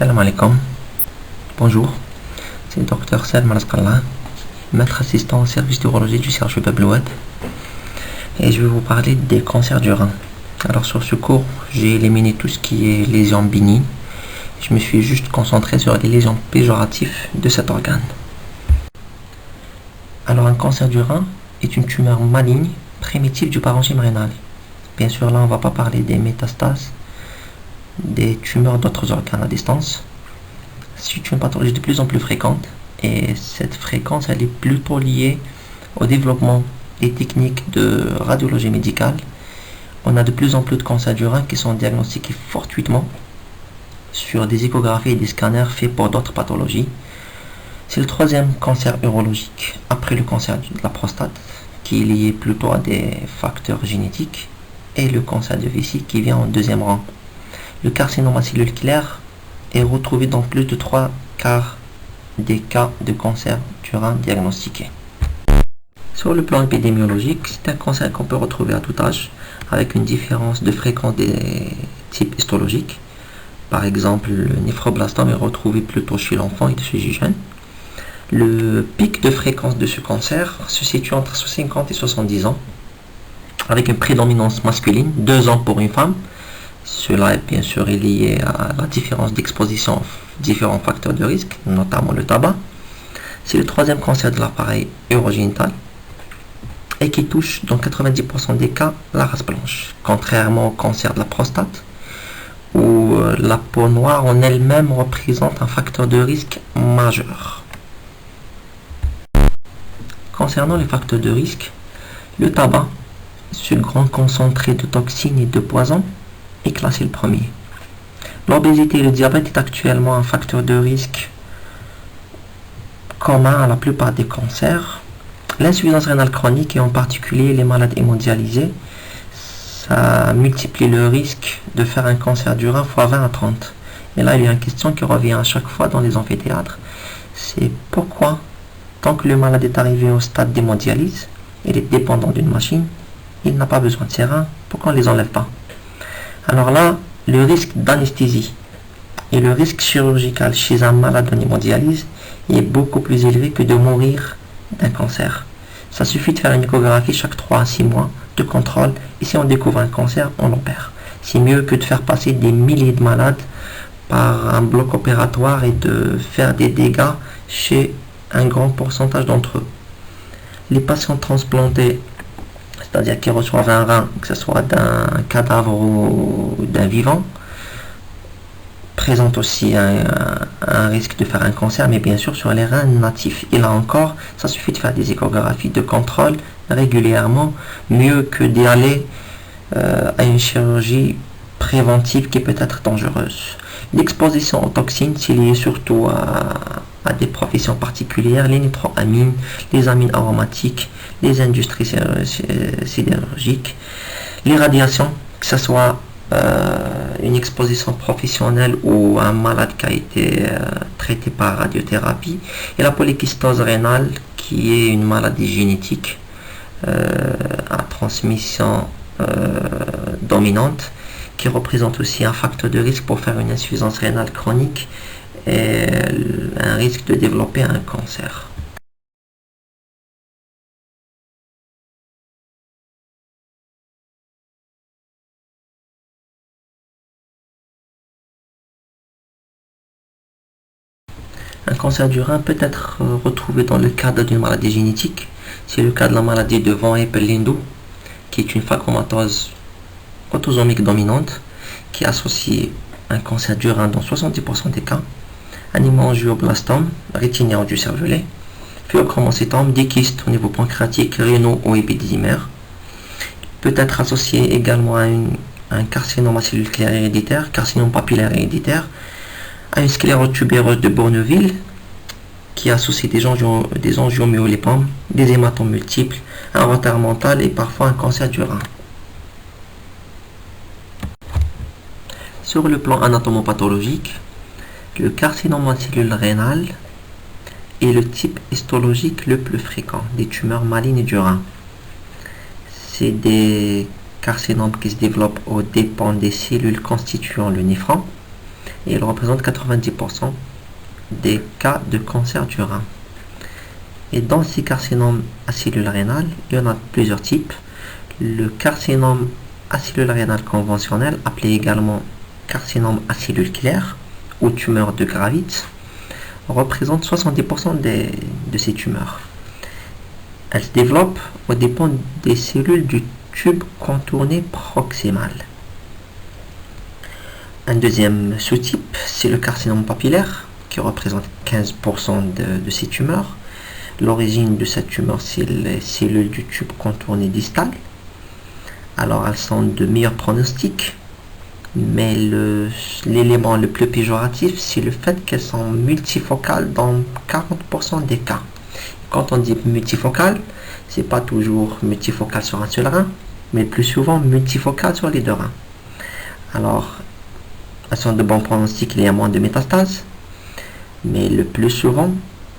Salam alaikum. Bonjour, c'est le docteur Salman Asqallah, maître assistant au service d'urologie du CHU Bablouad, et je vais vous parler des cancers du rein. Alors sur ce cours, j'ai éliminé tout ce qui est lésions bénignes. Je me suis juste concentré sur les lésions péjoratives de cet organe. Alors un cancer du rein est une tumeur maligne primitive du parenchyme rénal. Bien sûr là on ne va pas parler des métastases, des tumeurs d'autres organes à distance. C'est une pathologie de plus en plus fréquente et cette fréquence elle est plutôt liée au développement des techniques de radiologie médicale. On a de plus en plus de cancers du rein qui sont diagnostiqués fortuitement sur des échographies et des scanners faits pour d'autres pathologies. C'est le troisième cancer urologique après le cancer de la prostate qui est lié plutôt à des facteurs génétiques et le cancer de vessie qui vient en deuxième rang. Le carcinome à cellules claires est retrouvé dans plus de 3/4 des cas de cancer du rein diagnostiqués. Sur le plan épidémiologique, c'est un cancer qu'on peut retrouver à tout âge avec une différence de fréquence des types histologiques. Par exemple, le néphroblastome est retrouvé plutôt chez l'enfant et chez jeune. Le pic de fréquence de ce cancer se situe entre 50 et 70 ans, avec une prédominance masculine, 2 ans pour une femme. Cela est bien sûr lié à la différence d'exposition aux différents facteurs de risque, notamment le tabac. C'est le troisième cancer de l'appareil urogénital et qui touche dans 90% des cas la race blanche, contrairement au cancer de la prostate, où la peau noire en elle-même représente un facteur de risque majeur. Concernant les facteurs de risque, le tabac, ce grand concentré de toxines et de poisons, est classé le premier. L'obésité et le diabète est actuellement un facteur de risque commun à la plupart des cancers. L'insuffisance rénale chronique et en particulier les malades hémodialysés, ça multiplie le risque de faire un cancer du rein fois 20 à 30. Et là, il y a une question qui revient à chaque fois dans les amphithéâtres. C'est pourquoi, tant que le malade est arrivé au stade d'hémodialyse, il est dépendant d'une machine, il n'a pas besoin de ses reins, pourquoi on ne les enlève pas? Alors là, le risque d'anesthésie et le risque chirurgical chez un malade en hémodialyse est beaucoup plus élevé que de mourir d'un cancer. Ça suffit de faire une échographie chaque 3 à 6 mois de contrôle et si on découvre un cancer, on l'opère. C'est mieux que de faire passer des milliers de malades par un bloc opératoire et de faire des dégâts chez un grand pourcentage d'entre eux. Les patients transplantés, c'est-à-dire qui reçoivent un rein, que ce soit d'un cadavre ou d'un vivant, présentent aussi un risque de faire un cancer, mais bien sûr sur les reins natifs. Et là encore, ça suffit de faire des échographies de contrôle régulièrement, mieux que d'y aller à une chirurgie préventive qui peut être dangereuse. L'exposition aux toxines, c'est lié surtout à des professions particulières, les nitroamines, les amines aromatiques, les industries sidérurgiques, les radiations, que ce soit une exposition professionnelle ou un malade qui a été traité par radiothérapie, et la polykystose rénale qui est une maladie génétique à transmission dominante qui représente aussi un facteur de risque pour faire une insuffisance rénale chronique et un risque de développer un cancer. Un cancer du rein peut être retrouvé dans le cadre d'une maladie génétique. C'est le cas de la maladie de Von Hippel-Lindau, qui est une phagocytose autosomique dominante, qui associe un cancer du rein dans 70% des cas, un hémangioblastome rétinien du cervelet, phéochromocytome, des kystes au niveau pancréatique, rénaux ou épididymaire. Peut être associé également à un carcinome à cellules claires héréditaire, carcinome papillaire héréditaire, à une sclérose tubéreuse de Bourneville, qui associe des angiomyolipomes, des hématomes multiples, un retard mental et parfois un cancer du rein. Sur le plan anatomopathologique, le carcinome à cellules rénales est le type histologique le plus fréquent des tumeurs malignes du rein. C'est des carcinomes qui se développent aux dépens des cellules constituant le néphron et il représente 90% des cas de cancer du rein. Et dans ces carcinomes acellulaires rénales, il y en a plusieurs types. Le carcinome acellulaire rénal conventionnel, appelé également carcinome à cellules claires ou tumeur de Gravitz, représente 70% de ces tumeurs. Elles se développent aux dépens des cellules du tube contourné proximal. Un deuxième sous-type, c'est le carcinome papillaire, qui représente 15% de ces tumeurs. L'origine de cette tumeur, c'est les cellules du tube contourné distal. Alors, elles sont de meilleurs pronostics, mais l'élément le plus péjoratif, c'est le fait qu'elles sont multifocales dans 40% des cas. Quand on dit multifocale, c'est pas toujours multifocale sur un seul rein, mais plus souvent multifocale sur les deux reins. Alors, elles sont de bons pronostics, il y a moins de métastases, mais le plus souvent,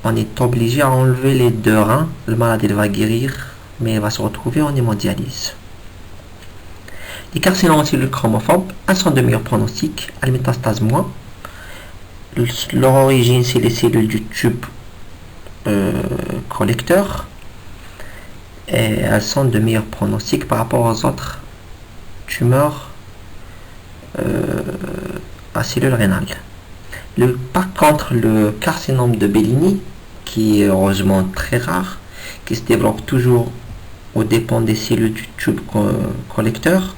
on est obligé à enlever les deux reins. Le malade il va guérir, mais il va se retrouver en hémodialyse. Les carcinomes en cellules chromophobes, elles sont de meilleurs pronostics, elles métastasent moins. Leur origine, c'est les cellules du tube collecteur, et elles sont de meilleurs pronostics par rapport aux autres tumeurs à cellules rénales. Par contre, le carcinome de Bellini, qui est heureusement très rare, qui se développe toujours aux dépens des cellules du tube collecteur,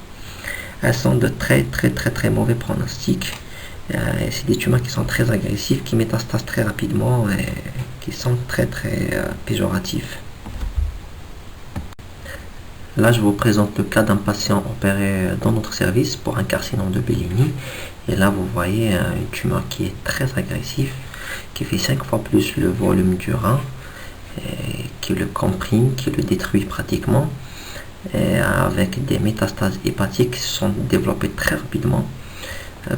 elles sont de très mauvais pronostics. C'est des tumeurs qui sont très agressives, qui métastasent très rapidement et qui sont très péjoratifs. Là, je vous présente le cas d'un patient opéré dans notre service pour un carcinome de Bellini. Et là, vous voyez une tumeur qui est très agressive, qui fait 5 fois plus le volume du rein, et qui le comprime, qui le détruit pratiquement, et avec des métastases hépatiques qui se sont développées très rapidement,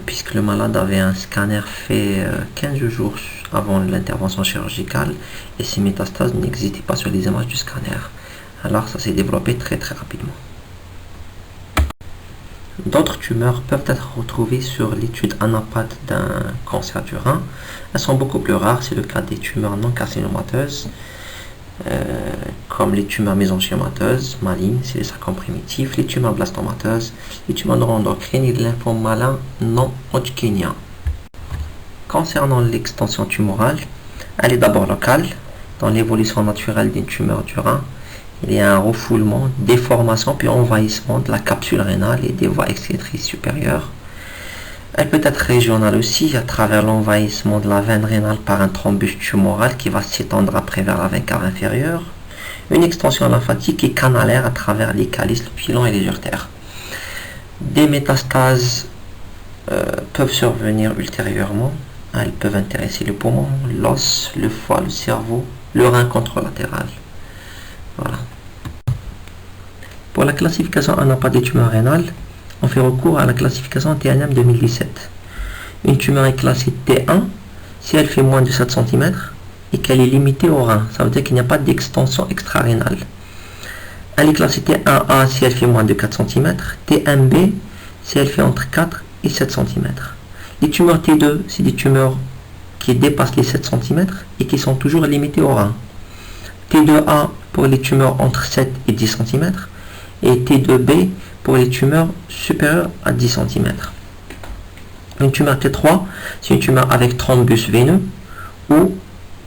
puisque le malade avait un scanner fait 15 jours avant l'intervention chirurgicale, et ces métastases n'existaient pas sur les images du scanner. Alors ça s'est développé très rapidement. D'autres tumeurs peuvent être retrouvées sur l'étude anapathe d'un cancer du rein. Elles sont beaucoup plus rares, c'est le cas des tumeurs non carcinomateuses, comme les tumeurs mésenchymateuses malignes, c'est les sarcomes primitifs, les tumeurs blastomateuses, les tumeurs neuroendocrines et les lymphomes malins non hodgkiniens. Concernant l'extension tumorale, elle est d'abord locale. Dans l'évolution naturelle d'une tumeur du rein, il y a un refoulement, déformation puis envahissement de la capsule rénale et des voies excrétrices supérieures. Elle peut être régionale aussi à travers l'envahissement de la veine rénale par un thrombus tumoral qui va s'étendre après vers la veine cave inférieure. Une extension lymphatique et canalaire à travers les calices, le pilon et les urtères. Des métastases peuvent survenir ultérieurement. Elles peuvent intéresser le poumon, l'os, le foie, le cerveau, le rein contralatéral. Voilà. Pour la classification anapathe des tumeurs rénales, on fait recours à la classification TNM 2017. Une tumeur est classée T1 si elle fait moins de 7 cm et qu'elle est limitée au rein. Ça veut dire qu'il n'y a pas d'extension extra-rénale. Elle est classée T1A si elle fait moins de 4 cm, T1B si elle fait entre 4 et 7 cm. Les tumeurs T2, c'est des tumeurs qui dépassent les 7 cm et qui sont toujours limitées au rein. T2A pour les tumeurs entre 7 et 10 cm et T2B pour les tumeurs supérieures à 10 cm. Une tumeur T3, c'est une tumeur avec thrombus veineux ou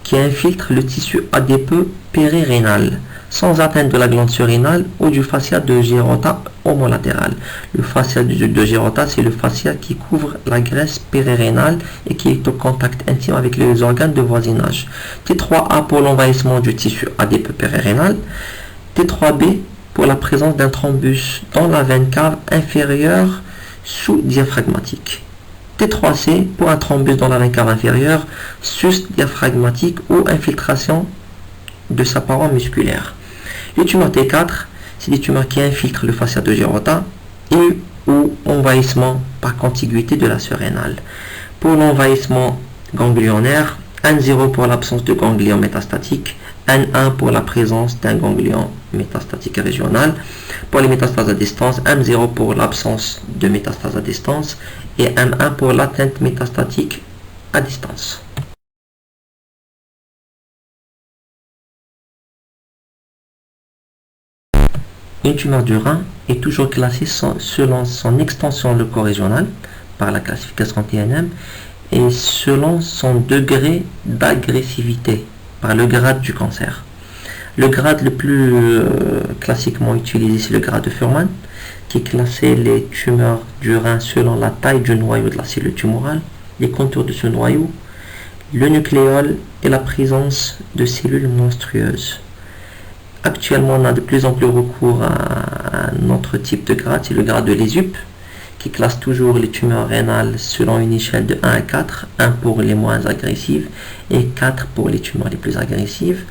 qui infiltre le tissu adipeux périrénal sans atteinte de la glande surrénale ou du fascia de Girota homolatéral. Le fascia de Girota, c'est le fascia qui couvre la graisse périrénale et qui est au contact intime avec les organes de voisinage. T3A pour l'envahissement du tissu adipeux périrénal. T3B pour la présence d'un thrombus dans la veine cave inférieure sous-diaphragmatique. T3C pour un thrombus dans la veine cave inférieure sus-diaphragmatique ou infiltration de sa paroi musculaire. Les tumeurs T4, c'est des tumeurs qui infiltrent le fascia de Girota et ou envahissement par contiguïté de la surrénale. Pour l'envahissement ganglionnaire, N0 pour l'absence de ganglion métastatique, N1 pour la présence d'un ganglion métastatique régional. Pour les métastases à distance, M0 pour l'absence de métastases à distance et M1 pour l'atteinte métastatique à distance. Une tumeur du rein est toujours classée selon son extension locorégionale par la classification TNM et selon son degré d'agressivité par le grade du cancer. Le grade le plus classiquement utilisé, c'est le grade de Fuhrman, qui classait les tumeurs du rein selon la taille du noyau de la cellule tumorale, les contours de ce noyau, le nucléole et la présence de cellules monstrueuses. Actuellement, on a de plus en plus recours à un autre type de grade, c'est le grade de l'ESUP, qui classe toujours les tumeurs rénales selon une échelle de 1 à 4, 1 pour les moins agressives et 4 pour les tumeurs les plus agressives.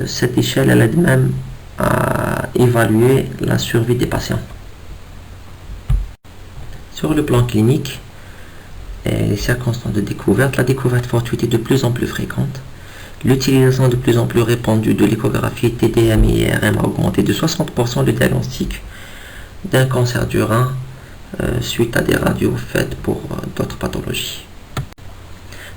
Cette échelle, elle aide même à évaluer la survie des patients. Sur le plan clinique, les circonstances de découverte, la découverte fortuite est de plus en plus fréquente. L'utilisation de plus en plus répandue de l'échographie TDM et IRM a augmenté de 60% le diagnostic d'un cancer du rein suite à des radios faites pour d'autres pathologies.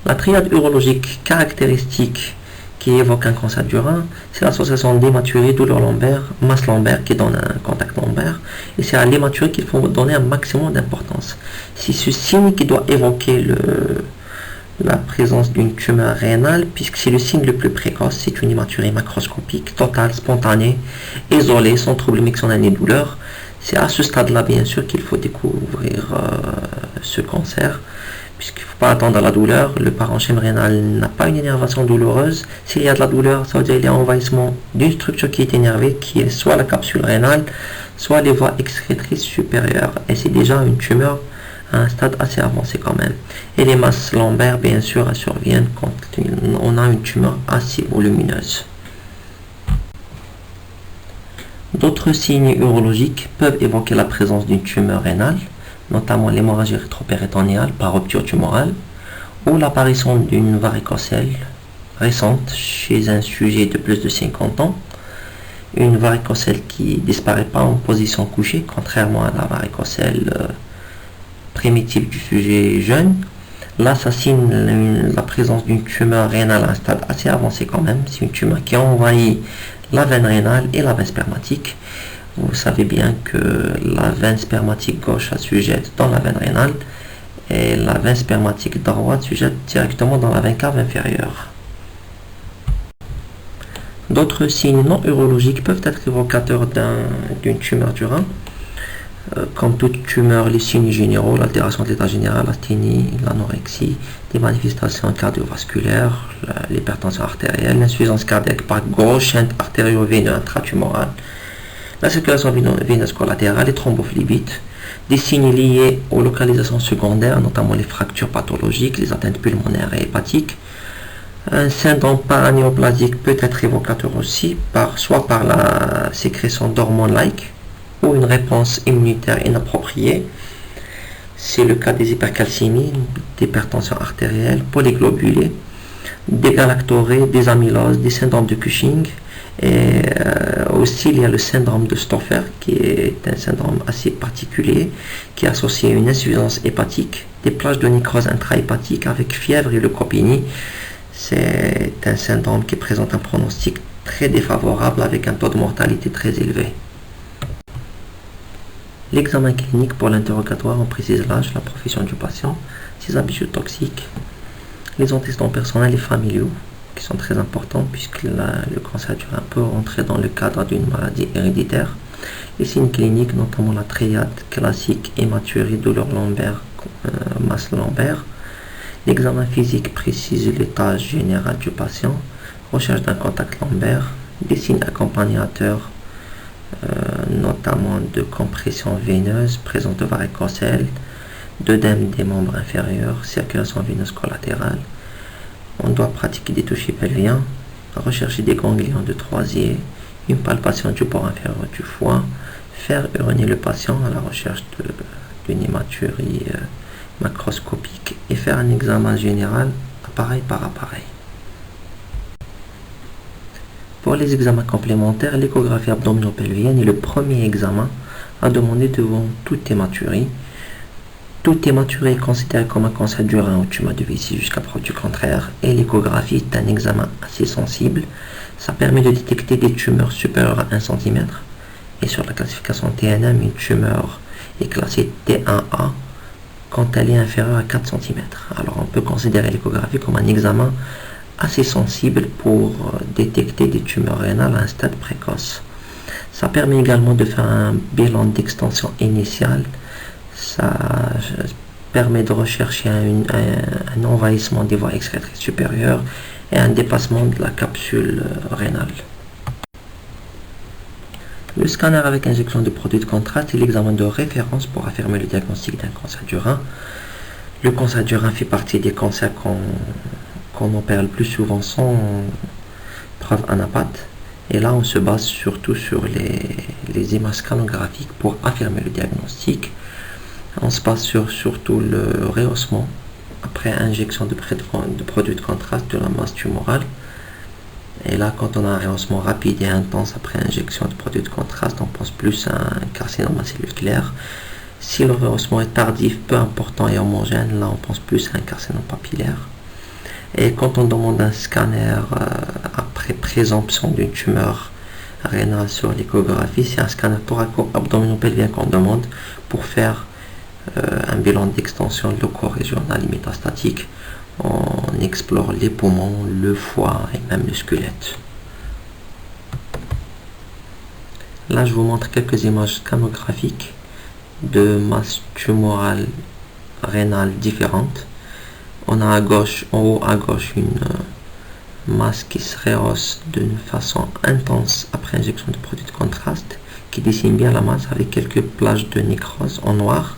La triade urologique caractéristique qui évoque un cancer du rein, c'est l'association d'hématurie, douleur lombaire, masse lombaire qui donne un contact lombaire, et c'est à l'hématurie qu'il faut donner un maximum d'importance. C'est ce signe qui doit évoquer la présence d'une tumeur rénale, puisque c'est le signe le plus précoce, c'est une hématurie macroscopique, totale, spontanée, isolée, sans trouble mixonal ni douleur. C'est à ce stade-là, bien sûr, qu'il faut découvrir ce cancer, puisqu'il ne faut pas attendre la douleur. Le parenchyme rénal n'a pas une énervation douloureuse. S'il y a de la douleur, ça veut dire qu'il y a un envahissement d'une structure qui est énervée, qui est soit la capsule rénale, soit les voies excrétrices supérieures. Et c'est déjà une tumeur à un stade assez avancé quand même. Et les masses lombaires, bien sûr, elles surviennent quand on a une tumeur assez volumineuse. D'autres signes urologiques peuvent évoquer la présence d'une tumeur rénale, notamment l'hémorragie rétropéritonéale par rupture tumorale ou l'apparition d'une varicocèle récente chez un sujet de plus de 50 ans. Une varicocèle qui ne disparaît pas en position couchée, contrairement à la varicocèle primitive du sujet jeune. Là, ça signe la présence d'une tumeur rénale à un stade assez avancé quand même. C'est une tumeur qui a envahi la veine rénale et la veine spermatique. Vous savez bien que la veine spermatique gauche se sujette dans la veine rénale et la veine spermatique droite se sujette directement dans la veine cave inférieure. D'autres signes non urologiques peuvent être évocateurs d'une tumeur du rein. Comme toute tumeur, les signes généraux, l'altération de l'état général, l'asthénie, l'anorexie, des manifestations cardiovasculaires, l'hypertension artérielle, l'insuffisance cardiaque par gauche artério-veineux intratumorale, la circulation veineuse collatérale, les thrombophlébites, des signes liés aux localisations secondaires, notamment les fractures pathologiques, les atteintes pulmonaires et hépatiques. Un syndrome paranéoplasique peut être évocateur aussi, soit par la sécrétion d'hormones-like ou une réponse immunitaire inappropriée. C'est le cas des hypercalcémies, d'hypertension artérielle, polyglobulée, des galactorées, des amyloses, des syndromes de Cushing. Et aussi il y a le syndrome de Stoffer qui est un syndrome assez particulier qui est associé à une insuffisance hépatique, des plages de nécrose intrahépatique avec fièvre et leucopénie. C'est un syndrome qui présente un pronostic très défavorable avec un taux de mortalité très élevé. L'examen clinique pour l'interrogatoire, on précise l'âge, la profession du patient, ses habitudes toxiques, les antécédents personnels et familiaux qui sont très importants puisque le cancer du rein peut rentrer dans le cadre d'une maladie héréditaire. Les signes cliniques, notamment la triade classique, hématurie, douleur lombaire, masse lombaire. L'examen physique précise l'état général du patient, recherche d'un contact lombaire, des signes accompagnateurs, notamment de compression veineuse, présence de varicocèle, d'œdème des membres inférieurs, circulation veineuse collatérale. On doit pratiquer des touchés pelviens, rechercher des ganglions de Troisier, une palpation du bord inférieur du foie, faire uriner le patient à la recherche d'une hématurie macroscopique et faire un examen général appareil par appareil. Pour les examens complémentaires, l'échographie abdominopelvienne est le premier examen à demander devant toute hématurie. Tout hématurie est considéré comme un cancer du rein ou tumeur de vessie jusqu'à preuve du contraire, et l'échographie est un examen assez sensible. Ça permet de détecter des tumeurs supérieures à 1 cm, et sur la classification TNM, une tumeur est classée T1A quand elle est inférieure à 4 cm. Alors on peut considérer l'échographie comme un examen assez sensible pour détecter des tumeurs rénales à un stade précoce. Ça permet également de faire un bilan d'extension initiale. Ça permet de rechercher un envahissement des voies excrétrices supérieures et un dépassement de la capsule rénale. Le scanner avec injection de produits de contraste est l'examen de référence pour affirmer le diagnostic d'un cancer du rein. Le cancer du rein fait partie des cancers qu'on opère le plus souvent sans preuve anapathe. Et là, on se base surtout sur les images scanographiques pour affirmer le diagnostic. On se base sur surtout le rehaussement après injection de produits de contraste de la masse tumorale. Et là, quand on a un rehaussement rapide et intense après injection de produits de contraste, on pense plus à un carcinome à cellules claires. Si le rehaussement est tardif, peu important et homogène, là on pense plus à un carcinome papillaire. Et quand on demande un scanner après présomption d'une tumeur rénale sur l'échographie, c'est un scanner thoraco-abdominopelvien qu'on demande pour faire un bilan d'extension loco-régionale et métastatique. On explore les poumons, le foie et même le squelette. Là, je vous montre quelques images scanographiques de masses tumorales rénales différentes. On a en haut à gauche une masse qui se rehausse d'une façon intense après injection de produits de contraste, qui dessine bien la masse avec quelques plages de nécrose en noir.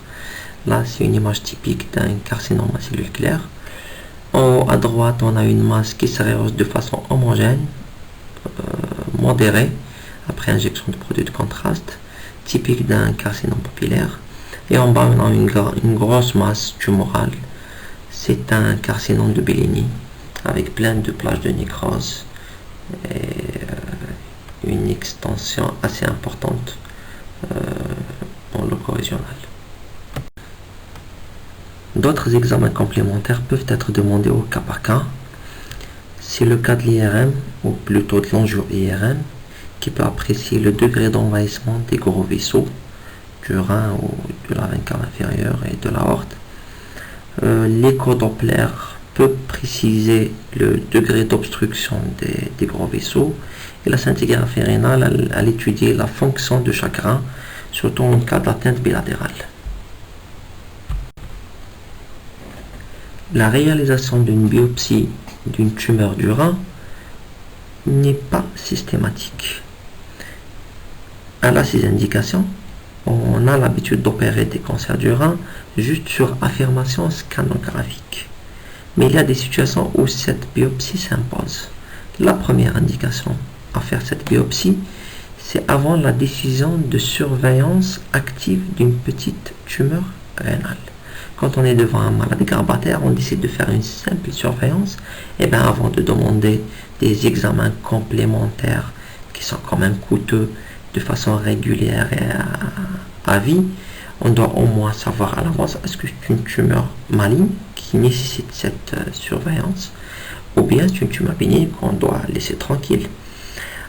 Là, c'est une image typique d'un carcinome à cellules claires. En haut à droite, on a une masse qui se rehausse de façon homogène, modérée, après injection de produits de contraste, typique d'un carcinome papillaire. Et en bas, on a une grosse masse tumorale. C'est un carcinome de Bellini, avec plein de plages de nécrose et une extension assez importante en loco-régional. D'autres examens complémentaires peuvent être demandés au cas par cas. C'est le cas de l'IRM, ou plutôt de l'angio-IRM, qui peut apprécier le degré d'envahissement des gros vaisseaux du rein ou de la veine cave inférieure et de l'aorte. L'écho-Doppler peut préciser le degré d'obstruction des gros vaisseaux, et la scintigraphie rénale, elle étudie la fonction de chaque rein, surtout en cas d'atteinte bilatérale. La réalisation d'une biopsie d'une tumeur du rein n'est pas systématique. Elle a ses indications. On a l'habitude d'opérer des cancers du rein juste sur affirmation scanographique. Mais il y a des situations où cette biopsie s'impose. La première indication à faire cette biopsie, c'est avant la décision de surveillance active d'une petite tumeur rénale. Quand on est devant un malade grabataire, on décide de faire une simple surveillance, et bien avant de demander des examens complémentaires qui sont quand même coûteux de façon régulière et à vie, on doit au moins savoir à l'avance est-ce que c'est une tumeur maligne qui nécessite cette surveillance, ou bien c'est une tumeur bénigne qu'on doit laisser tranquille.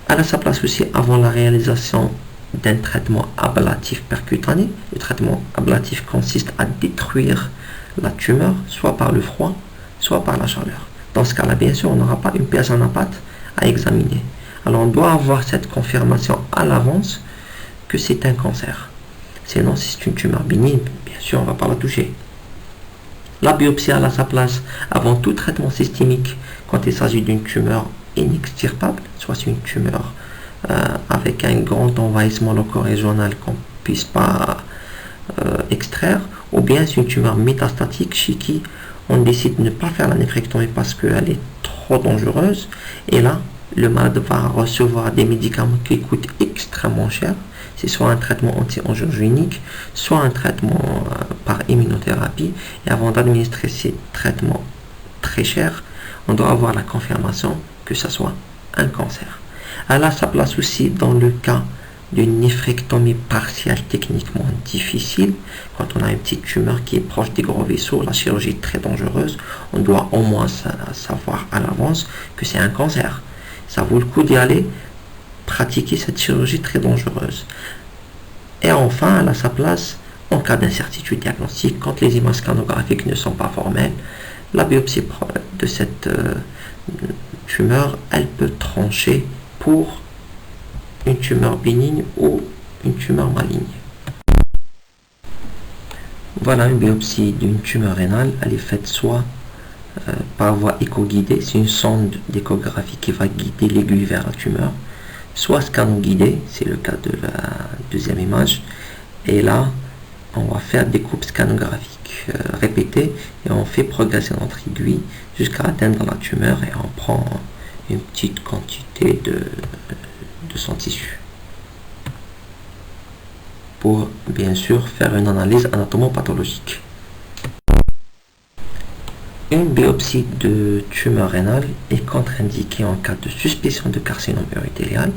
Elle a sa place aussi avant la réalisation d'un traitement ablatif percutané. Le traitement ablatif consiste à détruire la tumeur, soit par le froid, soit par la chaleur. Dans ce cas-là, bien sûr, on n'aura pas une pièce en apate à examiner. Alors, on doit avoir cette confirmation à l'avance que c'est un cancer. Sinon, si c'est une tumeur bénigne, bien sûr, on ne va pas la toucher. La biopsie a sa place avant tout traitement systémique quand il s'agit d'une tumeur inextirpable, soit c'est une tumeur avec un grand envahissement loco-régional qu'on ne puisse pas extraire, ou bien c'est une tumeur métastatique chez qui on décide de ne pas faire la néphrectomie parce qu'elle est trop dangereuse, et là le malade va recevoir des médicaments qui coûtent extrêmement cher. C'est soit un traitement anti-angiogénique, soit un traitement par immunothérapie, et avant d'administrer ces traitements très chers, on doit avoir la confirmation que ce soit un cancer. Elle a sa place aussi dans le cas d'une néphrectomie partielle techniquement difficile. Quand on a une petite tumeur qui est proche des gros vaisseaux, la chirurgie est très dangereuse. On doit au moins savoir à l'avance que c'est un cancer. Ça vaut le coup d'y aller pratiquer cette chirurgie très dangereuse. Et enfin, elle a sa place en cas d'incertitude diagnostique, quand les images scanographiques ne sont pas formelles. La biopsie de cette tumeur, elle peut trancher pour une tumeur bénigne ou une tumeur maligne. Voilà une biopsie d'une tumeur rénale. Elle est faite soit par voie éco-guidée, c'est une sonde d'échographie qui va guider l'aiguille vers la tumeur, soit scanno-guidée, c'est le cas de la deuxième image. Et là, on va faire des coupes scanographiques répétées et on fait progresser notre aiguille jusqu'à atteindre la tumeur et on prend une petite quantité de son tissu pour bien sûr faire une analyse anatomo-pathologique. Une biopsie de tumeur rénale est contre-indiquée en cas de suspicion de carcinome urothélial.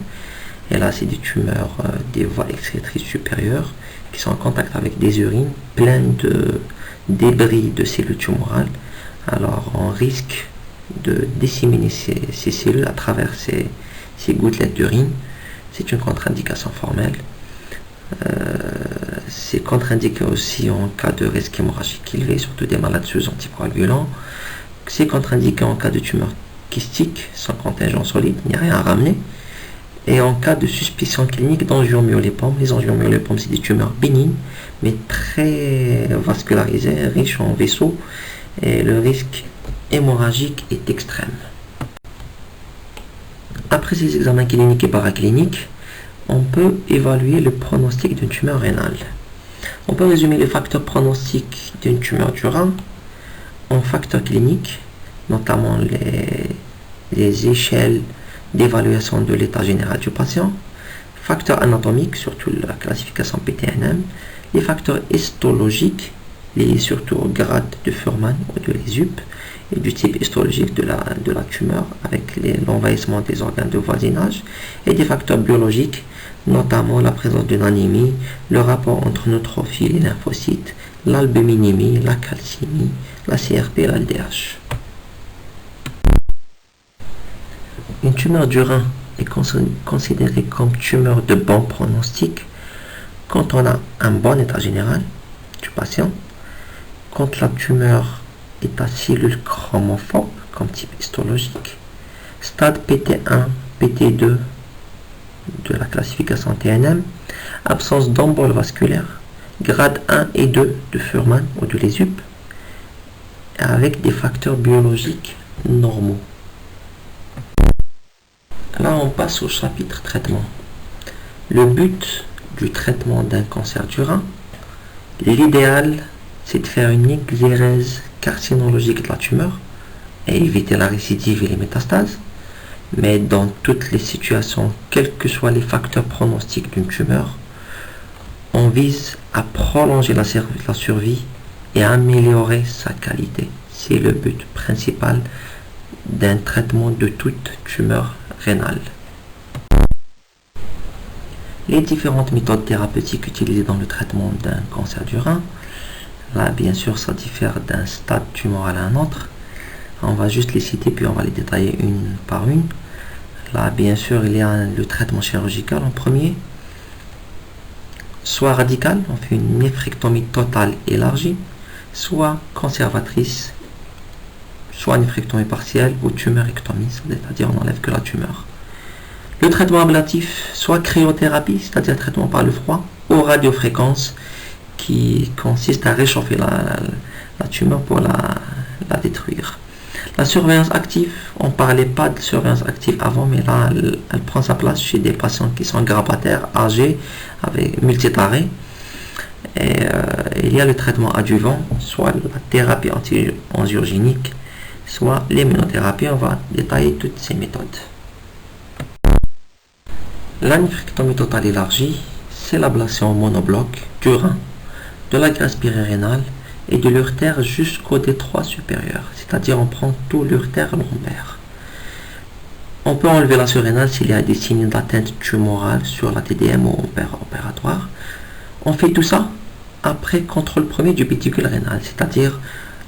Et là, c'est des tumeurs des voies excrétrices supérieures qui sont en contact avec des urines pleines de débris de cellules tumorales. Alors, on risque de disséminer ces cellules à travers ces gouttelettes d'urine. C'est une contre-indication formelle. C'est contre-indiqué aussi en cas de risque hémorragique élevé, surtout des malades sous anticoagulants. C'est contre-indiqué en cas de tumeur kystique sans contingent solide, il n'y a rien à ramener. Et en cas de suspicion clinique d'angiomyolipomes, les angiomyolipomes c'est des tumeurs bénignes mais très vascularisées, riches en vaisseaux, et le risque hémorragique est extrême. Après ces examens cliniques et paracliniques, on peut évaluer le pronostic d'une tumeur rénale. On peut résumer les facteurs pronostiques d'une tumeur du rein en facteurs cliniques, notamment les échelles d'évaluation de l'état général du patient, facteurs anatomiques, surtout la classification PTNM, les facteurs histologiques, liés surtout au grade de Fuhrmann ou de l'ESUP, et du type histologique de la tumeur, avec l'envahissement des organes de voisinage, et des facteurs biologiques, notamment la présence d'une anémie, le rapport entre neutrophils et lymphocytes, l'albuminémie, la calcémie, la CRP et l'LDH. Une tumeur du rein est considérée comme tumeur de bon pronostic quand on a un bon état général du patient, quand la tumeur est à cellules chromophobes comme type histologique, stade PT1, PT2 de la classification TNM, absence d'embole vasculaire, grade 1 et 2 de Fuhrmann ou de l'ESUP, avec des facteurs biologiques normaux. Là, on passe au chapitre traitement. Le but du traitement d'un cancer du rein, l'idéal, c'est de faire une exérèse carcinologique de la tumeur et éviter la récidive et les métastases. Mais dans toutes les situations, quels que soient les facteurs pronostiques d'une tumeur, on vise à prolonger la survie et à améliorer sa qualité. C'est le but principal d'un traitement de toute tumeur rénale. Les différentes méthodes thérapeutiques utilisées dans le traitement d'un cancer du rein, là bien sûr ça diffère d'un stade tumoral à un autre. On va juste les citer puis on va les détailler une par une. Là bien sûr il y a le traitement chirurgical en premier, soit radical, on fait une néphrectomie totale élargie, soit conservatrice, soit néphrectomie partielle ou tumorectomie, c'est-à-dire on n'enlève que la tumeur. Le traitement ablatif, soit cryothérapie, c'est-à-dire traitement par le froid, ou radiofréquence, qui consiste à réchauffer la tumeur pour la détruire. La surveillance active, on ne parlait pas de surveillance active avant, mais là, elle prend sa place chez des patients qui sont grabataires, âgés, avec multitarés. Et il y a le traitement adjuvant, soit la thérapie anti-angiogénique, soit l'immunothérapie. On va détailler toutes ces méthodes. La néphrectomie totale élargie, c'est l'ablation monobloc du rein, de la graisse périrénale et de l'urtère jusqu'au détroit supérieur, c'est-à-dire on prend tout l'urtère lombaire. On peut enlever la surrénale s'il y a des signes d'atteinte tumorale sur la TDM ou opératoire. On fait tout ça après contrôle premier du pédicule rénal, c'est-à-dire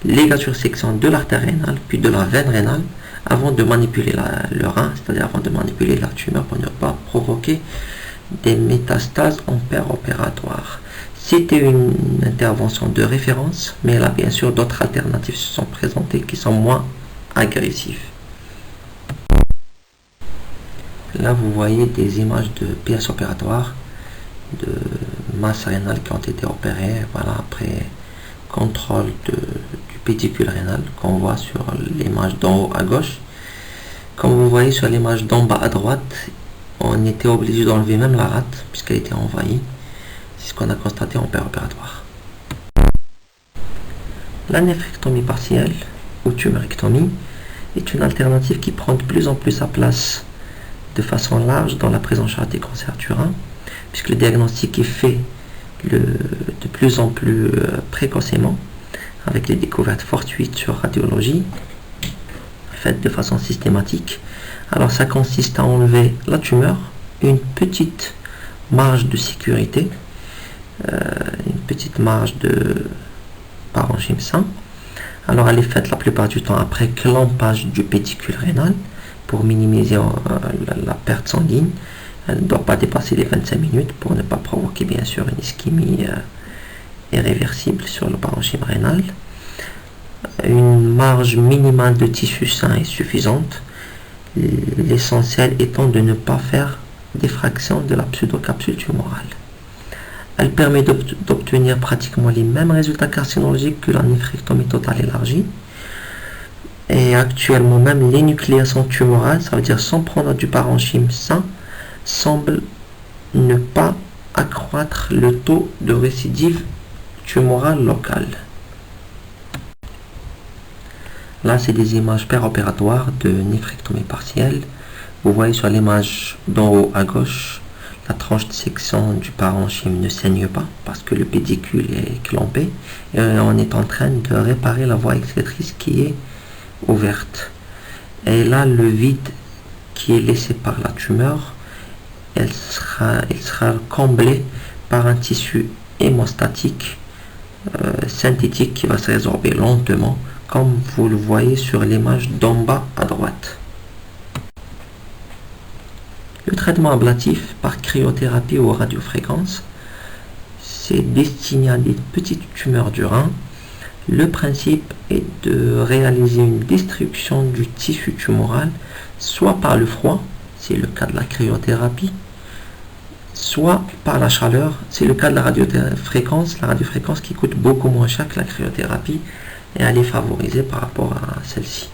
ligature-section de l'artère rénale puis de la veine rénale avant de manipuler le rein, c'est-à-dire avant de manipuler la tumeur pour ne pas provoquer des métastases en opératoire. C'était une intervention de référence, mais là bien sûr d'autres alternatives se sont présentées qui sont moins agressives. Là vous voyez des images de pièces opératoires, de masses rénales qui ont été opérées, voilà, après contrôle du pédicule rénal qu'on voit sur l'image d'en haut à gauche. Comme vous voyez sur l'image d'en bas à droite, on était obligé d'enlever même la rate puisqu'elle était envahie. C'est ce qu'on a constaté en opératoire. La néphrectomie partielle ou tumorectomie est une alternative qui prend de plus en plus sa place de façon large dans la prise en charge des cancers du rein, puisque le diagnostic est fait de plus en plus précocement, avec les découvertes fortuites sur radiologie, faites de façon systématique. Alors ça consiste à enlever la tumeur, une petite marge de sécurité, une petite marge de parenchyme sain. Alors elle est faite la plupart du temps après clampage du pédicule rénal pour minimiser la perte sanguine. Elle ne doit pas dépasser les 25 minutes pour ne pas provoquer bien sûr une ischémie irréversible sur le parenchyme rénal. Une marge minimale de tissu sain est suffisante, l'essentiel étant de ne pas faire d'effraction de la pseudocapsule tumorale. Elle permet d'obtenir pratiquement les mêmes résultats carcinologiques que la néphrectomie totale élargie. Et actuellement même l'énucléation tumorale, ça veut dire sans prendre du parenchyme sain, semble ne pas accroître le taux de récidive tumorale locale. Là, c'est des images péropératoires de néphrectomie partielle. Vous voyez sur l'image d'en haut à gauche, la tranche de section du parenchyme ne saigne pas parce que le pédicule est clampé et on est en train de réparer la voie excrétrice qui est ouverte. Et là, le vide qui est laissé par la tumeur, il sera comblé par un tissu hémostatique synthétique qui va se résorber lentement, comme vous le voyez sur l'image d'en bas à droite. Le traitement ablatif par cryothérapie ou radiofréquence, c'est destiné à des petites tumeurs du rein. Le principe est de réaliser une destruction du tissu tumoral, soit par le froid, c'est le cas de la cryothérapie, soit par la chaleur, c'est le cas de la radiofréquence qui coûte beaucoup moins cher que la cryothérapie et elle est favorisée par rapport à celle-ci.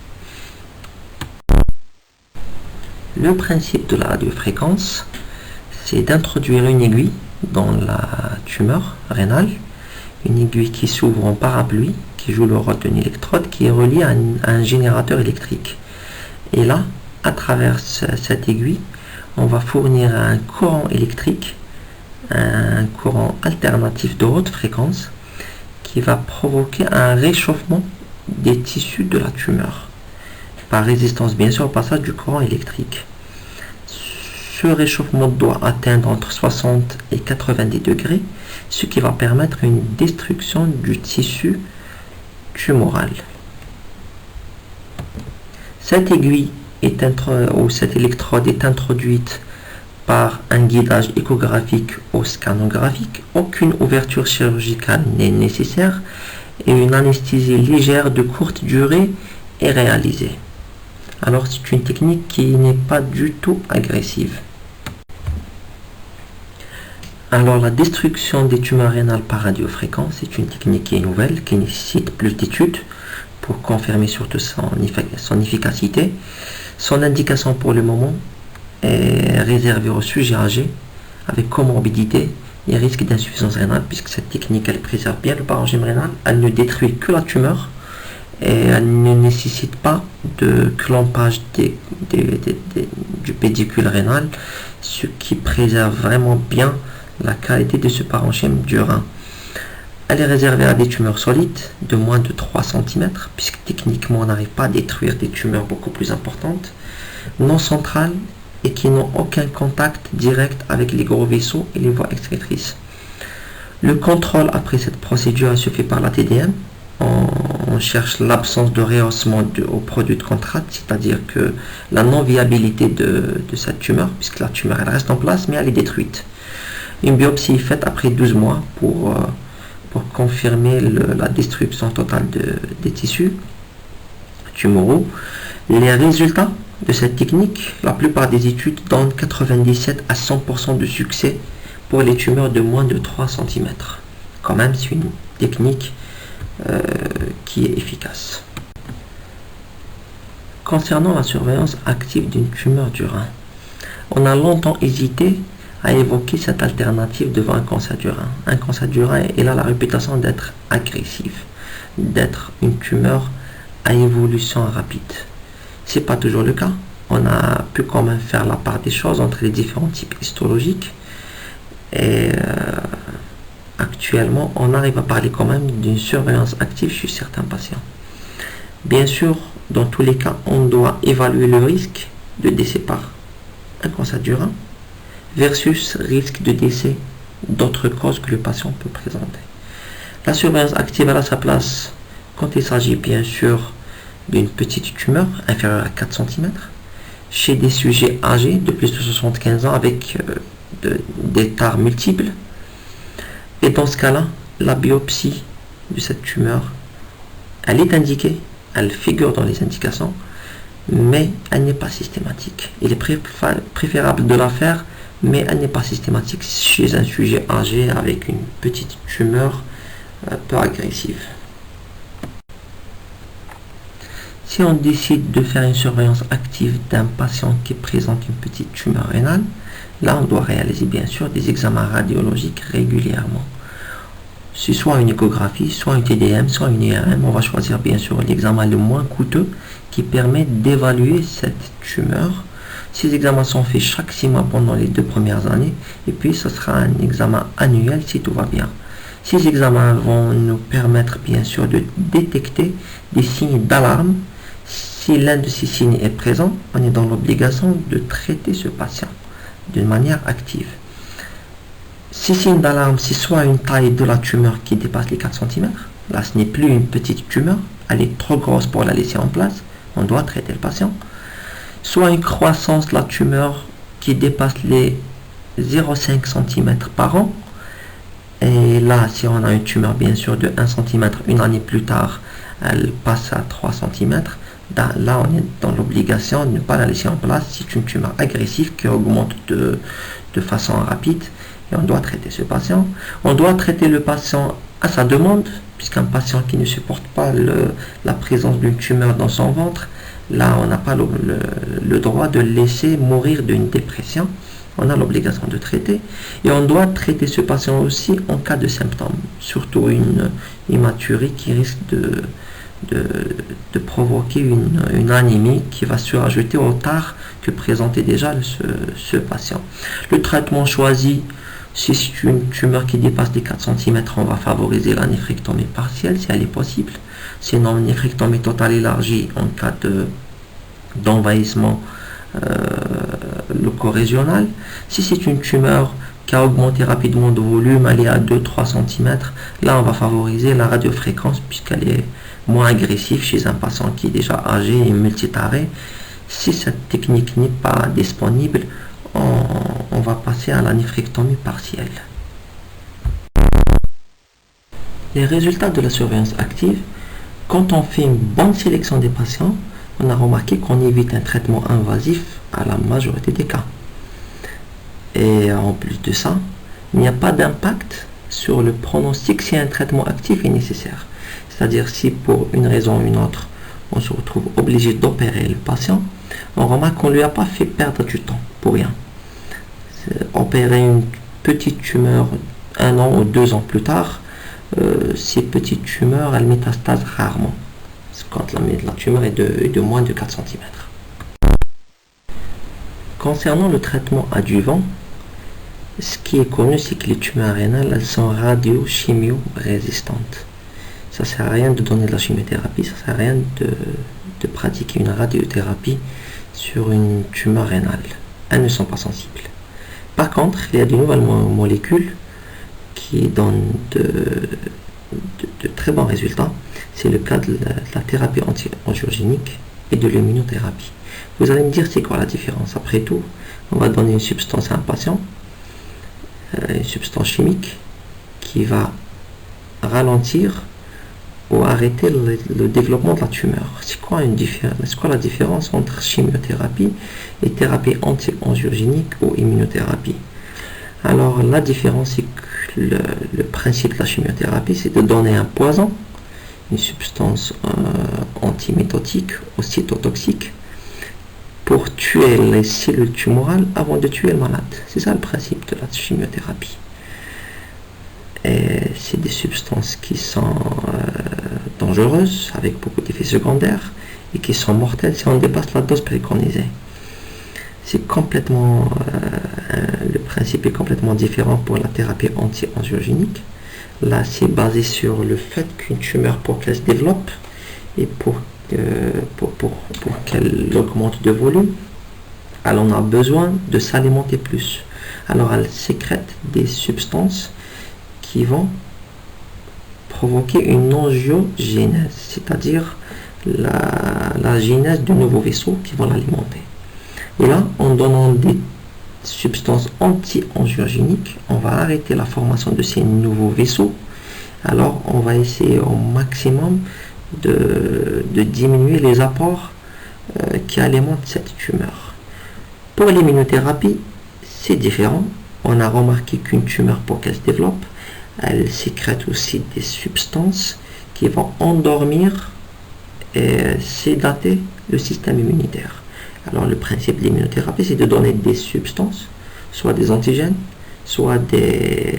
Le principe de la radiofréquence, c'est d'introduire une aiguille dans la tumeur rénale, une aiguille qui s'ouvre en parapluie, qui joue le rôle d'une électrode, qui est reliée à un générateur électrique. Et là, à travers cette aiguille, on va fournir un courant électrique, un courant alternatif de haute fréquence, qui va provoquer un réchauffement des tissus de la tumeur, par résistance bien sûr au passage du courant électrique. Ce réchauffement doit atteindre entre 60 et 90 degrés, ce qui va permettre une destruction du tissu tumoral. Cette aiguille ou cette électrode est introduite par un guidage échographique ou scanographique. Aucune ouverture chirurgicale n'est nécessaire et une anesthésie légère de courte durée est réalisée. Alors c'est une technique qui n'est pas du tout agressive. Alors la destruction des tumeurs rénales par radiofréquence est une technique qui est nouvelle, qui nécessite plus d'études pour confirmer surtout son efficacité. Son indication pour le moment est réservée aux sujets âgés avec comorbidité et risque d'insuffisance rénale, puisque cette technique elle préserve bien le parenchyme rénal, elle ne détruit que la tumeur et elle ne nécessite pas de clampage du pédicule rénal, ce qui préserve vraiment bien la qualité de ce parenchyme du rein. Elle est réservée à des tumeurs solides de moins de 3 cm, puisque techniquement on n'arrive pas à détruire des tumeurs beaucoup plus importantes, non centrales et qui n'ont aucun contact direct avec les gros vaisseaux et les voies excrétrices. Le contrôle après cette procédure se fait par la TDM. On cherche l'absence de rehaussement au produit de contraste, c'est-à-dire que la non-viabilité de cette tumeur, puisque la tumeur elle reste en place mais elle est détruite. Une biopsie est faite après 12 mois pour confirmer la destruction totale des tissus tumoraux. Les résultats de cette technique, la plupart des études donnent 97 à 100% de succès pour les tumeurs de moins de 3 cm. Quand même, c'est une technique qui est efficace. Concernant la surveillance active d'une tumeur du rein, on a longtemps hésité à évoquer cette alternative devant un cancer du rein. Un cancer du rein, il a la réputation d'être agressif, d'être une tumeur à évolution rapide. C'est pas toujours le cas. On a pu quand même faire la part des choses entre les différents types histologiques et actuellement, on arrive à parler quand même d'une surveillance active chez certains patients. Bien sûr, dans tous les cas, on doit évaluer le risque de décès par un cancer du rein versus risque de décès d'autres causes que le patient peut présenter. La surveillance active a sa place quand il s'agit bien sûr d'une petite tumeur inférieure à 4 cm chez des sujets âgés de plus de 75 ans avec des tares multiples. Et dans ce cas-là, la biopsie de cette tumeur, elle est indiquée, elle figure dans les indications, mais elle n'est pas systématique. Il est préférable de la faire, mais elle n'est pas systématique chez un sujet âgé avec une petite tumeur peu agressive. Si on décide de faire une surveillance active d'un patient qui présente une petite tumeur rénale, là on doit réaliser bien sûr des examens radiologiques régulièrement. C'est soit une échographie, soit une TDM, soit une IRM. On va choisir bien sûr l'examen le moins coûteux qui permet d'évaluer cette tumeur. Ces examens sont faits chaque 6 mois pendant les 2 premières années et puis ce sera un examen annuel si tout va bien. Ces examens vont nous permettre bien sûr de détecter des signes d'alarme. Si l'un de ces signes est présent, on est dans l'obligation de traiter ce patient d'une manière active. Ces signes d'alarme, c'est soit une taille de la tumeur qui dépasse les 4 cm, là ce n'est plus une petite tumeur, elle est trop grosse pour la laisser en place, on doit traiter le patient, soit une croissance de la tumeur qui dépasse les 0,5 cm par an, et là si on a une tumeur bien sûr de 1 cm, une année plus tard, elle passe à 3 cm, là on est dans l'obligation de ne pas la laisser en place, c'est une tumeur agressive qui augmente de façon rapide, et on doit traiter ce patient. On doit traiter le patient à sa demande, puisqu'un patient qui ne supporte pas la présence d'une tumeur dans son ventre, là on n'a pas le droit de le laisser mourir d'une dépression. On a l'obligation de traiter. Et on doit traiter ce patient aussi en cas de symptômes, surtout une hématurie qui risque de provoquer une anémie qui va se rajouter au tard que présentait déjà ce patient. Le traitement choisi, si c'est une tumeur qui dépasse les 4 cm, on va favoriser la néphrectomie partielle si elle est possible. Sinon, une néphrectomie totale élargie en cas d'envahissement locaux-régional. Si c'est une tumeur qui a augmenté rapidement de volume, elle est à 2-3 cm, là on va favoriser la radiofréquence puisqu'elle est moins agressive chez un patient qui est déjà âgé et multitaré. Si cette technique n'est pas disponible, on va passer à la néphrectomie partielle. Les résultats de la surveillance active, quand on fait une bonne sélection des patients, on a remarqué qu'on évite un traitement invasif à la majorité des cas. Et en plus de ça, il n'y a pas d'impact sur le pronostic si un traitement actif est nécessaire. C'est-à-dire si pour une raison ou une autre, on se retrouve obligé d'opérer le patient, on remarque qu'on ne lui a pas fait perdre du temps pour rien. Opérer une petite tumeur 1 an ou 2 ans plus tard, ces petites tumeurs, elles métastasent rarement. Quand la tumeur est de moins de 4 cm. Concernant le traitement adjuvant, Ce qui est connu, c'est que les tumeurs rénales, elles sont radio-chimio-résistantes. Ça sert à rien de donner de la chimiothérapie, ça sert à rien de pratiquer une radiothérapie sur une tumeur rénale. Elles ne sont pas sensibles. Par contre, il y a de nouvelles molécules qui donnent de très bons résultats. C'est le cas de la thérapie anti-angiogénique et de l'immunothérapie. Vous allez me dire c'est quoi la différence. Après tout, on va donner une substance à un patient, une substance chimique qui va ralentir ou arrêter le développement de la tumeur. C'est quoi la différence entre chimiothérapie et thérapie anti-angiogénique ou immunothérapie? Alors la différence, c'est que le principe de la chimiothérapie, c'est de donner un poison, une substance antimétotique ou cytotoxique, pour tuer les cellules tumorales avant de tuer le malade. C'est ça le principe de la chimiothérapie. Et c'est des substances qui sont dangereuses, avec beaucoup d'effets secondaires, et qui sont mortelles si on dépasse la dose préconisée. C'est complètement, le principe est complètement différent pour la thérapie anti-angiogénique. Là, c'est basé sur le fait qu'une tumeur, pour qu'elle se développe et pour qu'elle augmente de volume, elle en a besoin de s'alimenter plus. Alors, elle sécrète des substances qui vont provoquer une angiogénèse, c'est-à-dire la genèse de nouveaux vaisseaux qui vont l'alimenter. Et là, en donnant des substances anti-angiogéniques, on va arrêter la formation de ces nouveaux vaisseaux. Alors, on va essayer au maximum de diminuer les apports qui alimentent cette tumeur. Pour l'immunothérapie, c'est différent. On a remarqué qu'une tumeur, pour qu'elle se développe, elle sécrète aussi des substances qui vont endormir et sédater le système immunitaire. Alors le principe de l'immunothérapie, c'est de donner des substances, soit des antigènes, soit des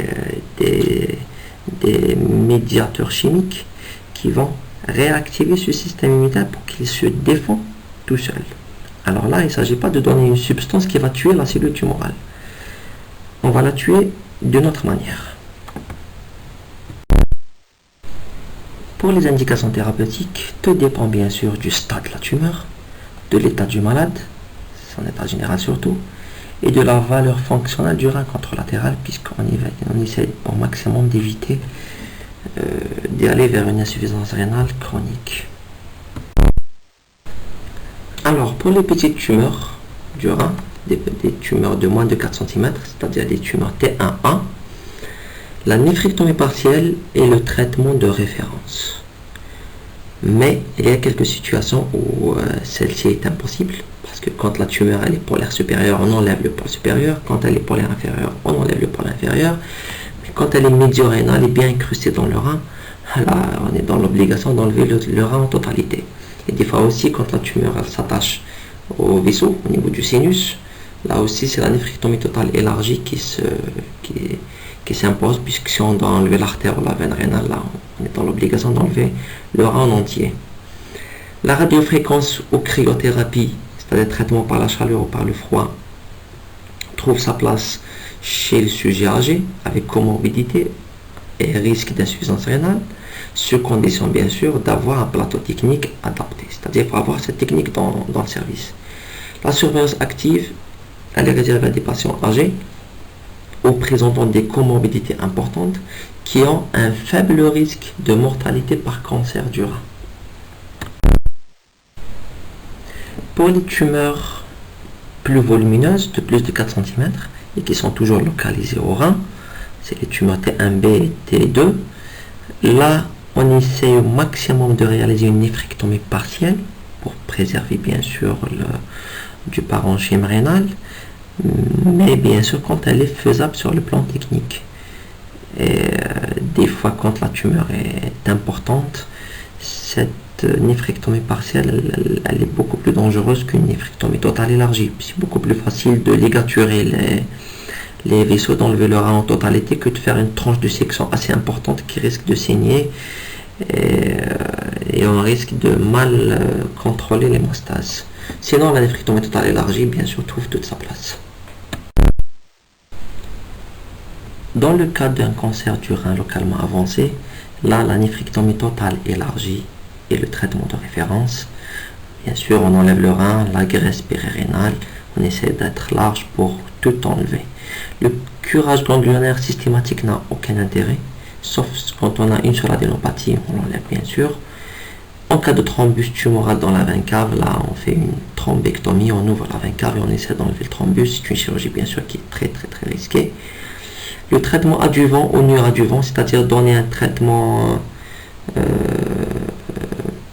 médiateurs chimiques qui vont réactiver ce système immunitaire pour qu'il se défend tout seul. Alors là, il ne s'agit pas de donner une substance qui va tuer la cellule tumorale. On va la tuer d'une autre manière. Pour les indications thérapeutiques, tout dépend bien sûr du stade de la tumeur, de l'état du malade, son état général surtout, et de la valeur fonctionnelle du rein contralatéral, puisqu'on essaie au maximum d'éviter d'aller vers une insuffisance rénale chronique. Alors, pour les petites tumeurs du rein, des tumeurs de moins de 4 cm, c'est-à-dire des tumeurs T1A, la néphrectomie partielle est le traitement de référence. Mais il y a quelques situations où celle-ci est impossible, parce que quand la tumeur elle est polaire supérieure, on enlève le pôle supérieur, quand elle est polaire inférieure, on enlève le pôle inférieur, mais quand elle est médio-rénale et bien incrustée dans le rein, là on est dans l'obligation d'enlever le rein en totalité. Et des fois aussi, quand la tumeur elle s'attache au vaisseau, au niveau du sinus, là aussi c'est la néphrectomie totale élargie qui s'impose, puisque si on doit enlever l'artère ou la veine rénale, là on est dans l'obligation d'enlever le rein en entier. La radiofréquence ou cryothérapie, c'est-à-dire traitement par la chaleur ou par le froid, trouve sa place chez le sujet âgé avec comorbidité et risque d'insuffisance rénale, sous condition bien sûr d'avoir un plateau technique adapté, c'est-à-dire pour avoir cette technique dans le service. La surveillance active, elle est réservée à des patients âgés ou présentant des comorbidités importantes qui ont un faible risque de mortalité par cancer du rein. Pour les tumeurs plus volumineuses de plus de 4 cm et qui sont toujours localisées au rein, c'est les tumeurs T1B et T2, là on essaie au maximum de réaliser une néphrectomie partielle pour préserver bien sûr du parenchyme rénal, mais bien sûr quand elle est faisable sur le plan technique. Et des fois quand la tumeur est importante, cette néphrectomie partielle elle est beaucoup plus dangereuse qu'une néphrectomie totale élargie. C'est beaucoup plus facile de ligaturer les vaisseaux, d'enlever le rein en totalité, que de faire une tranche de section assez importante qui risque de saigner et on risque de mal contrôler l'hémostase. Sinon la néphrectomie totale élargie bien sûr trouve toute sa place. Dans le cas d'un cancer du rein localement avancé, là, la néphrectomie totale élargie est le traitement de référence. Bien sûr, on enlève le rein, la graisse périrénale, on essaie d'être large pour tout enlever. Le curage ganglionnaire systématique n'a aucun intérêt, sauf quand on a une seule adénopathie, on l'enlève bien sûr. En cas de thrombus tumoral dans la veine cave, là on fait une thrombectomie, on ouvre la veine cave et on essaie d'enlever le thrombus. C'est une chirurgie bien sûr qui est très risquée. Le traitement adjuvant ou non-adjuvant, c'est-à-dire donner un traitement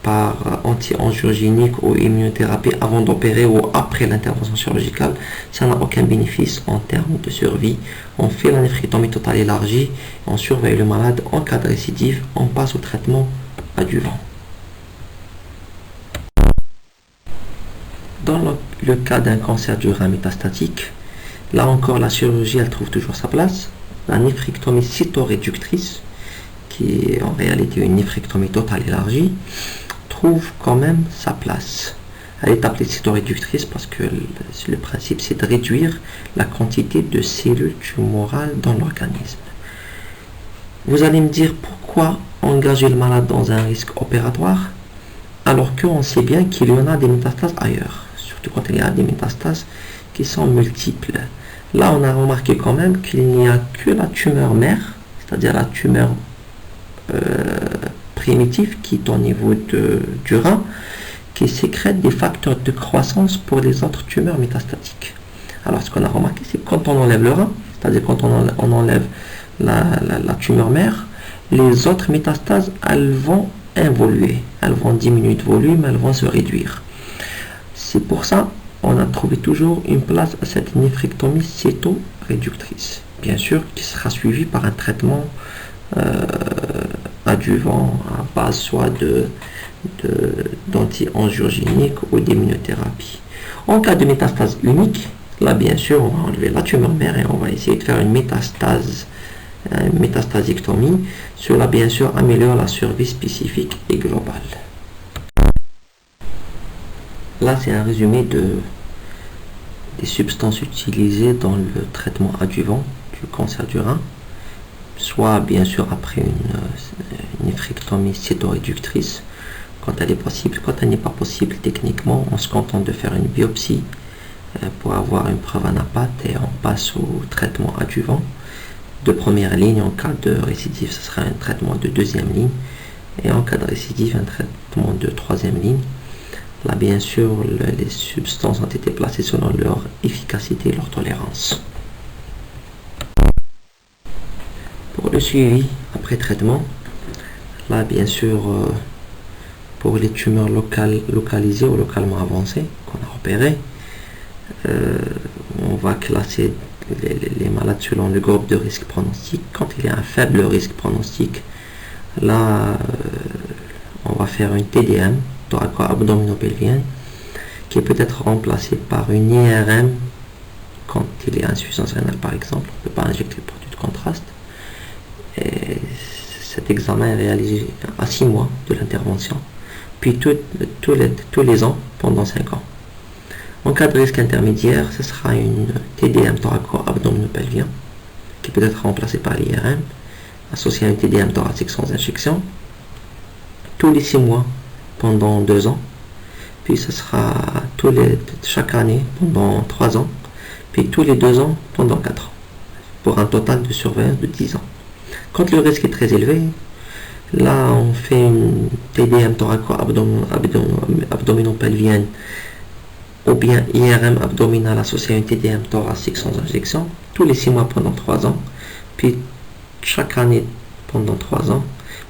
par anti-angiogénique ou immunothérapie avant d'opérer ou après l'intervention chirurgicale, ça n'a aucun bénéfice en termes de survie. On fait la néphrectomie totale élargie, on surveille le malade. En cas de récidive, on passe au traitement adjuvant. Dans le cas d'un cancer du rein métastatique, là encore la chirurgie elle trouve toujours sa place. La néphrectomie cytoréductrice, qui est en réalité une néphrectomie totale élargie, trouve quand même sa place. Elle est appelée cytoréductrice parce que le principe c'est de réduire la quantité de cellules tumorales dans l'organisme. Vous allez me dire pourquoi engager le malade dans un risque opératoire alors qu'on sait bien qu'il y en a des métastases ailleurs, surtout quand il y a des métastases qui sont multiples. Là, on a remarqué quand même qu'il n'y a que la tumeur mère, c'est-à-dire la tumeur primitive qui est au niveau du rein, qui sécrète des facteurs de croissance pour les autres tumeurs métastatiques. Alors, ce qu'on a remarqué, c'est que quand on enlève le rein, c'est-à-dire quand on enlève la tumeur mère, les autres métastases, elles vont évoluer, elles vont diminuer de volume, elles vont se réduire. C'est pour ça on a trouvé toujours une place à cette néphrectomie cytoréductrice, bien sûr, qui sera suivie par un traitement adjuvant à base soit d'anti-angiogénique ou d'immunothérapie. En cas de métastase unique, là bien sûr on va enlever la tumeur mère et on va essayer de faire une métastasectomie. Cela bien sûr améliore la survie spécifique et globale. Là, c'est un résumé des substances utilisées dans le traitement adjuvant du cancer du rein, soit bien sûr après une néphrectomie cytoréductrice, quand elle est possible. Quand elle n'est pas possible, techniquement, on se contente de faire une biopsie pour avoir une preuve anapath et on passe au traitement adjuvant de première ligne. En cas de récidive, ce sera un traitement de deuxième ligne et en cas de récidive, un traitement de troisième ligne. Là, bien sûr, les substances ont été placées selon leur efficacité et leur tolérance. Pour le suivi après traitement, là, bien sûr, pour les tumeurs localisées ou localement avancées qu'on a opérées, on va classer les malades selon le groupe de risque pronostic. Quand il y a un faible risque pronostic, là, on va faire une TDM, thoraco-abdominopelvienne, qui peut être remplacée par une IRM quand il y a insuffisance rénale par exemple. On ne peut pas injecter le produit de contraste. Et cet examen est réalisé à 6 mois de l'intervention, puis tous les ans pendant 5 ans. En cas de risque intermédiaire, ce sera une TDM thoraco-abdominopelvien qui peut être remplacée par l'IRM, associée à une TDM thoracique sans injection, tous les 6 mois pendant 2 ans, puis ce sera chaque année pendant 3 ans, puis tous les 2 ans pendant 4 ans, pour un total de surveillance de 10 ans. Quand le risque est très élevé, là on fait une TDM thoraco-abdominopelvienne ou bien IRM abdominale associée à une TDM thoracique sans injection, tous les 6 mois pendant 3 ans, puis chaque année pendant 3 ans,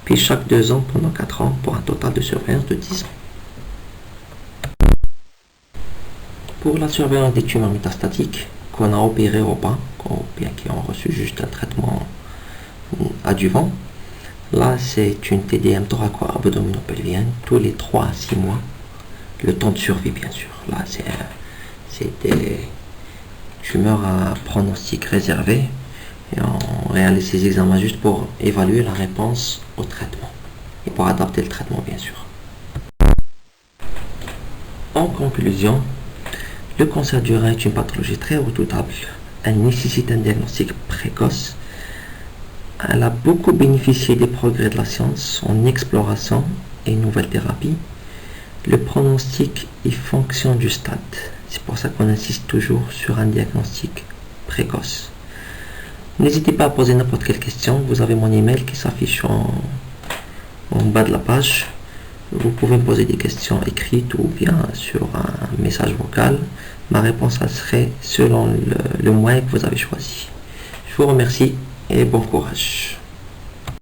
puis chaque 2 ans pendant 4 ans, pour un total de surveillance de 10 ans. Pour la surveillance des tumeurs métastatiques qu'on a opérées ou pas, ou bien qui ont reçu juste un traitement adjuvant, là c'est une TDM thoraco-abdominopelvienne tous les 3 à 6 mois, le temps de survie bien sûr. Là c'est des tumeurs à pronostic réservé et on réalise ces examens juste pour évaluer la réponse au traitement et pour adapter le traitement bien sûr. En conclusion, le cancer du rein est une pathologie très redoutable. Elle nécessite un diagnostic précoce Elle a beaucoup bénéficié des progrès de la science en exploration et nouvelles thérapies. Le pronostic est fonction du stade. C'est pour ça qu'on insiste toujours sur un diagnostic précoce. N'hésitez pas à poser n'importe quelle question. Vous avez mon email qui s'affiche en bas de la page. Vous pouvez me poser des questions écrites ou bien sur un message vocal. Ma réponse serait selon le moyen que vous avez choisi. Je vous remercie et bon courage.